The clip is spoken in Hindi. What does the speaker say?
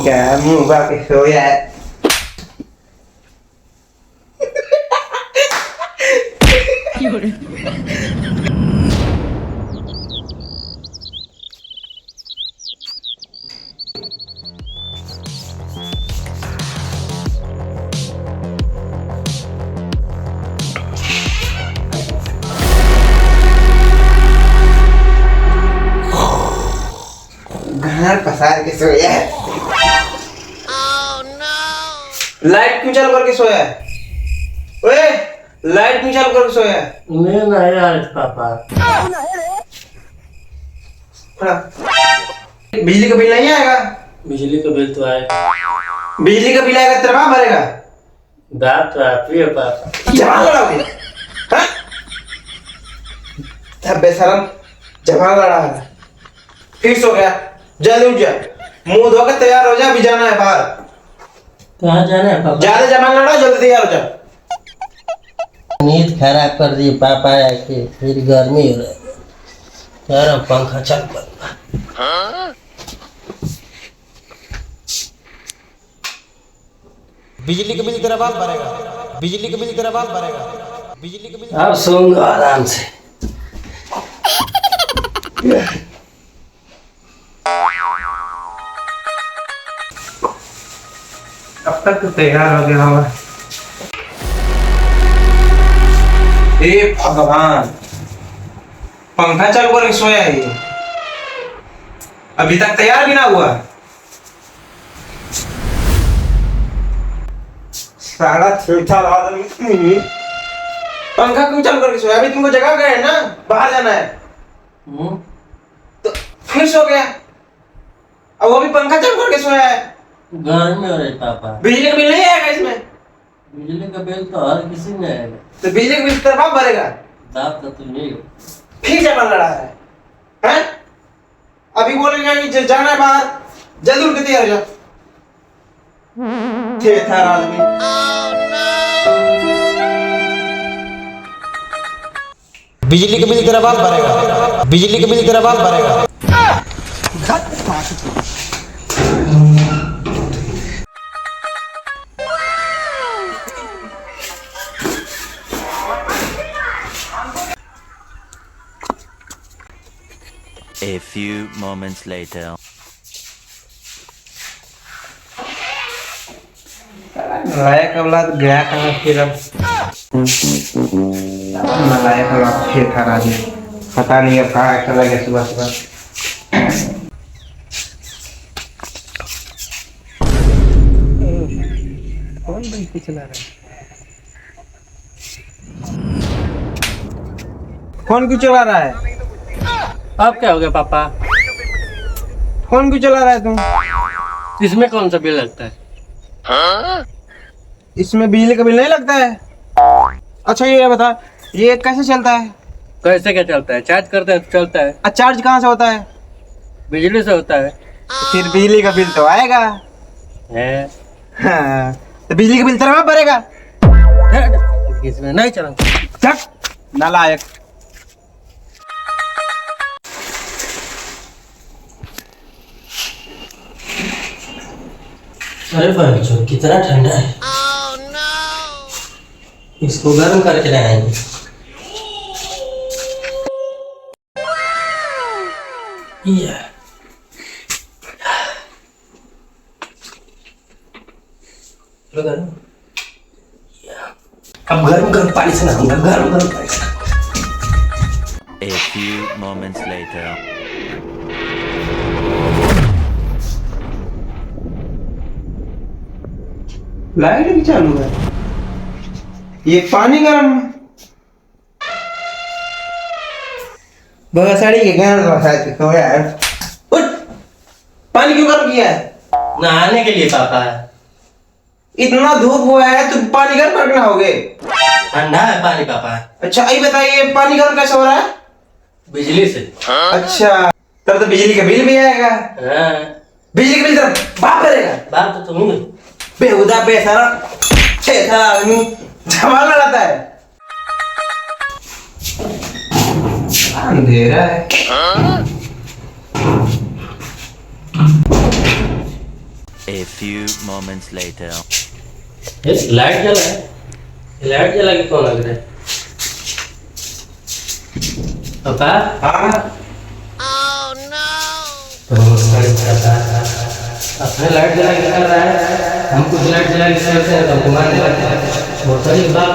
क्या मुंह बाके सोया है। घर पसार के सोया है। लाइट क्यों चालू करके सोया है? ओए, लाइट क्यों चालू करके सोया है? मैं नहीं आ रहा पापा। बिजली का बिल नहीं आएगा? बिजली का बिल तो आएगा। बिजली का बिल आएगा तेरा बाप भरेगा? बात तो आप ही है पापा। जवान लड़ाओगे? हाँ? तब बेशरम जवान लड़ा है। फिर सो गया। जल्दी उठ जा। मुंह धोकर तैयार हो जा, अभी जाना है बाहर। कहाँ जाना है पापा? ज्यादा जवान लड़ा, जल्दी तैयार हो जा। नींद खराब कर दी पापा आके, फिर गर्मी हो रहा है। यार पंखा चालू कर। बिजली का बिल तेरा बाप भरेगा। बिजली का बिल तेरा बाप भरेगा। बिजली का बिल। अब सोऊंगा आराम से। अब तक तो तैयार हो गया हमारा। हे भगवान, पंखा चालू करके सोया है ये, अभी तक तैयार भी ना हुआ। सारा छेड़छाड़ आदमी। पंखा क्यों चालू करके सोया? अभी तुमको जगह गए ना, बाहर जाना है। तो फिर सो गया। अब वो भी पंखा चालू करके सोया है। गर्मी हो रही पापा। बिजली का बिल नहीं आएगा इसमें? बिजली का बिल तो हर किसी में आएगा। तो बिजली का बिल तेरा बाप भरेगा। बाप तो तुम नहीं हो। फिर जवान लड़ा है, हैं? अभी बोलेगा कि जाना है बाहर, जल्दी उठ के तैयार हो जा। थेथर आदमी। बिजली का बिल तेरा बाप भरेगा। बिजली का बिल तेरा बाप भरेगा। A few moments later. नालायक औलाद गया कहाँ फिर? अब नालायक औलाद फिर था राजी। पता नहीं अब कहाँ चला गया सुबह सुबह। कौन बंटी चला रहा है? फोन क्यों चला रहा है? अब क्या हो गया पापा? फोन क्यों चला रहा है तुम? इसमें कौन सा बिल लगता है? इसमें बिजली का बिल नहीं लगता है? अच्छा ये बता, ये कैसे चलता है? कैसे क्या चलता है? चार्ज करते हैं तो चलता है। चार्ज कहाँ से होता है? बिजली से होता है। फिर बिजली का बिल तो आएगा। है। हाँ, तो बिजली का बिल तेरा बाप भरेगा। इसमें नहीं चला। नालायक। अरे भाई कितना ठंडा है। इसको गर्म करके लगाएंगे। अब गर्म गर्म पानी से नहाऊंगा। गर्म गर्म पानी से। A few moments later. Light भी चालू है। ये पानी गर्म है। बसाड़ी के घर बसाते तो यार। उठ, पानी क्यों गर्म किया है? नहाने के लिए पापा। इतना धूप हुआ है तो पानी गर्म करके नहाओगे? ठंडा है पानी पापा। अच्छा ये बताइए, पानी गर्म कैसे हो रहा है? बिजली से। अच्छा, तब तो बिजली का बिल भी आएगा। हाँ। बिजली का बिल तो बाप करेगा। बात तो तुम ही। बेहुदा बेसारा ठेठा आदमी जवान लड़ाता है। अंधेरा है। A few moments later. ये लाइट जला है, लाइट जला के कौन लग रहा है? पापा? हाँ अपने लाइट जला के कर रहा है, हमको लाइट जला के करते हैं तो घुमाने लगता है। बहुत सारी बात